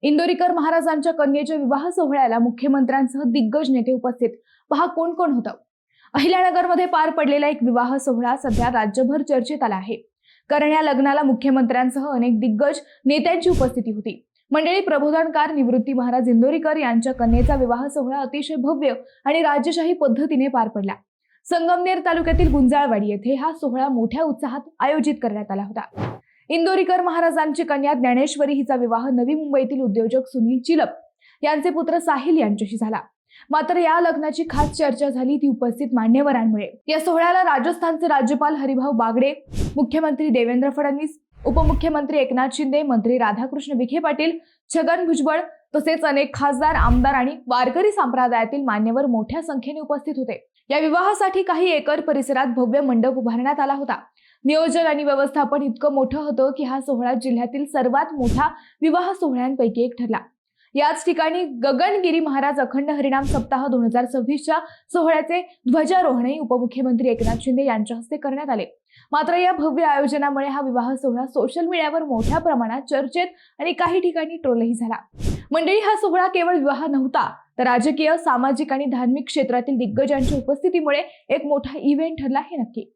इंदोरीकर महाराजांच्या कन्येच्या विवाह सोहळ्याला मुख्यमंत्र्यांसह दिग्गज नेते उपस्थित। पहा कोण कोण होतं। अहिल्यानगरमध्ये पार पडलेला एक विवाह सोहळा सध्या राज्यभर चर्चेत आला आहे, कारण या लग्नाला मुख्यमंत्र्यांसह अनेक दिग्गज नेत्यांची उपस्थिती होती। मंडळी, प्रबोधनकार निवृत्ती महाराज इंदोरीकर यांच्या कन्येचा विवाह सोहळा अतिशय भव्य आणि राजेशाही पद्धतीने पार पडला। संगमनेर तालुक्यातील गुंजाळवाडी येथे हा सोहळा मोठ्या उत्साहात आयोजित करण्यात आला होता। इंदोरीकर महाराजांची कन्या ज्ञानेश्वरी हिचा विवाह नवी मुंबईतील उद्योजक सुनील चिलप यांचे पुत्र साहिल यांच्याशी झाला। मात्र या लग्नाची खास चर्चा झाली ती उपस्थित मान्यवरांमुळे। या सोहळ्याला राजस्थानचे राज्यपाल हरिभाऊ बागडे, मुख्यमंत्री देवेंद्र फडणवीस, उपमुख्यमंत्री एकनाथ शिंदे, मंत्री राधाकृष्ण विखे पाटील, छगन भुजबळ तसेच अनेक खासदार, आमदार आणि वारकरी संप्रदायातील मान्यवर मोठ्या संख्येने उपस्थित होते। या विवाहासाठी काही एकर परिसरात भव्य मंडप उभारण्यात आला होता। नियोजन आणि व्यवस्थापन इतकं मोठं होतं की हा सोहळा जिल्ह्यातील सर्वात मोठा विवाह सोहळ्यांपैकी एक ठरला। याच ठिकाणी गगनगिरी महाराज अखंड हरिनाम सप्ताह 2026च्या सोहळ्याचे ध्वजारोहणही उपमुख्यमंत्री एकनाथ शिंदे यांच्या हस्ते करण्यात आले। मात्र या भव्य आयोजनामुळे हा विवाह सोहळा सोशल मीडियावर मोठ्या प्रमाणात चर्चेत आणि काही ठिकाणी ट्रोलही झाला। मंडळी, हा सोहळा केवळ विवाह नव्हता, तर राजकीय, सामाजिक आणि धार्मिक क्षेत्रातील दिग्गजांच्या उपस्थितीमुळे एक मोठा इव्हेंट ठरला हे नक्की।